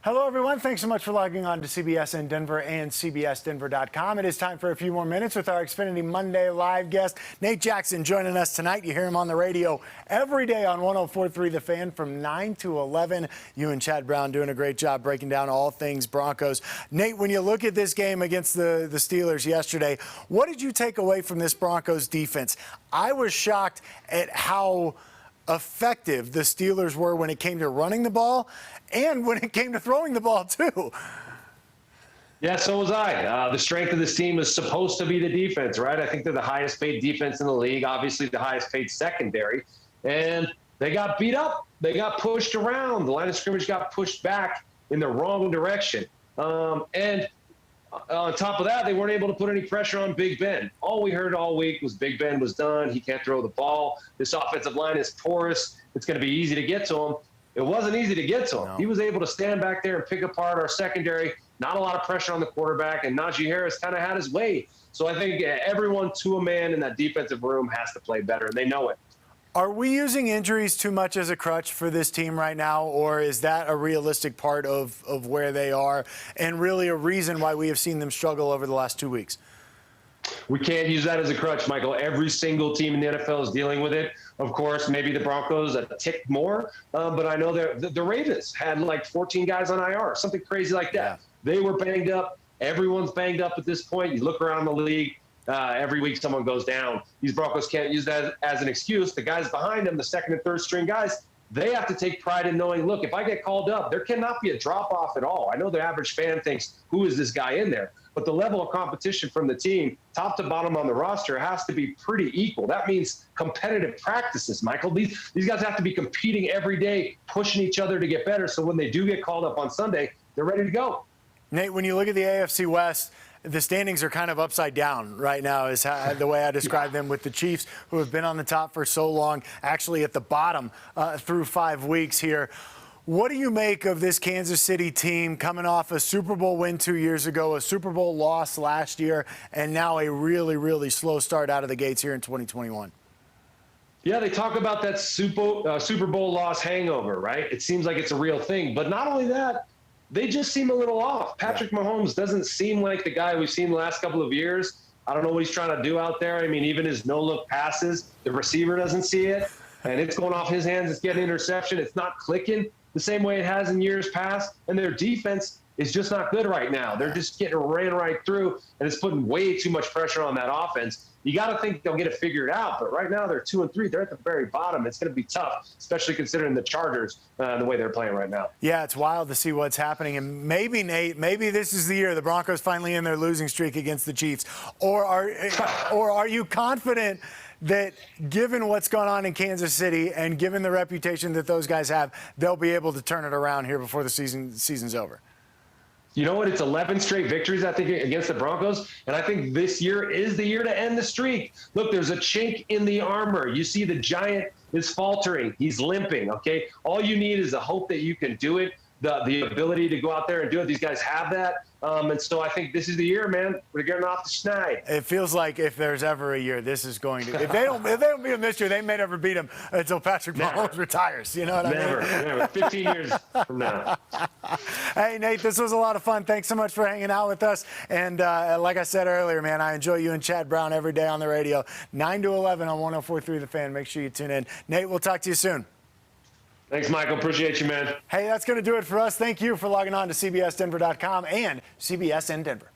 Hello, everyone. Thanks so much for logging on to CBS in Denver and CBSDenver.com. It is time for a few more minutes with our Xfinity Monday live guest, Nate Jackson, joining us tonight. You hear him on the radio every day on 104.3 The Fan from 9 to 11. You and Chad Brown doing a great job breaking down all things Broncos. Nate, when you look at this game against the Steelers yesterday, what did you take away from this Broncos defense? I was shocked at how effective the Steelers were when it came to running the ball and when it came to throwing the ball too. Yeah, so was I. The strength of this team is supposed to be the defense, right? I think they're the highest paid defense in the league, obviously the highest paid secondary, and they got beat up. They got pushed around. The line of scrimmage got pushed back in the wrong direction. And on top of that, they weren't able to put any pressure on Big Ben. All we heard all week was Big Ben was done. He can't throw the ball. This offensive line is porous. It's going to be easy to get to him. It wasn't easy to get to him. No. He was able to stand back there and pick apart our secondary. Not a lot of pressure on the quarterback, and Najee Harris kind of had his way. So I think everyone to a man in that defensive room has to play better, and they know it. Are we using injuries too much as a crutch for this team right now, or is that a realistic part of where they are and really a reason why we have seen them struggle over the last 2 weeks? We can't use that as a crutch, Michael. Every single team in the NFL is dealing with it. Of course, maybe the Broncos a tick more, but I know the Ravens had like 14 guys on IR, something crazy like that. Yeah. They were banged up. Everyone's banged up at this point. You look around the league. Every week someone goes down. These Broncos can't use that as an excuse. The guys behind them, the second and third string guys, they have to take pride in knowing, look, if I get called up, there cannot be a drop-off at all. I know the average fan thinks, who is this guy in there? But the level of competition from the team, top to bottom on the roster, has to be pretty equal. That means competitive practices, Michael. These guys have to be competing every day, pushing each other to get better, so when they do get called up on Sunday, they're ready to go. Nate, when you look at the AFC West, the standings are kind of upside down right now is the way I describe them, with the Chiefs, who have been on the top for so long, actually at the bottom through 5 weeks here. What do you make of this Kansas City team coming off a Super Bowl win 2 years ago, a Super Bowl loss last year, and now a really, really slow start out of the gates here in 2021? Yeah, they talk about that Super Bowl loss hangover, right? It seems like it's a real thing. But not only that, they just seem a little off. Patrick Mahomes doesn't seem like the guy we've seen the last couple of years. I don't know what he's trying to do out there. I mean, even his no-look passes, the receiver doesn't see it, and it's going off his hands. It's getting interception. It's not clicking the same way it has in years past, and their defense is just not good right now. They're just getting ran right through, and it's putting way too much pressure on that offense. You got to think they'll get it figured out, but right now they're 2-3. They're at the very bottom. It's going to be tough, especially considering the Chargers, the way they're playing right now. Yeah, it's wild to see what's happening. And maybe, Nate, maybe this is the year the Broncos finally end their losing streak against the Chiefs. Or are you confident that given what's gone on in Kansas City and given the reputation that those guys have, they'll be able to turn it around here before the season's over? You know what? It's 11 straight victories, I think, against the Broncos. And I think this year is the year to end the streak. Look, there's a chink in the armor. You see the Giant is faltering. He's limping, okay? All you need is the hope that you can do it, the ability to go out there and do it. These guys have that. And so I think this is the year, man. We're getting off the schneid. It feels like if there's ever a year, this is going to. If they don't beat him this year, they may never beat him until Patrick Mahomes retires. You know what I mean? Never. 15 years from now. Hey, Nate, this was a lot of fun. Thanks so much for hanging out with us. And like I said earlier, man, I enjoy you and Chad Brown every day on the radio. 9 to 11 on 104.3 The Fan. Make sure you tune in. Nate, we'll talk to you soon. Thanks, Michael. Appreciate you, man. Hey, that's going to do it for us. Thank you for logging on to CBSDenver.com and CBS in Denver.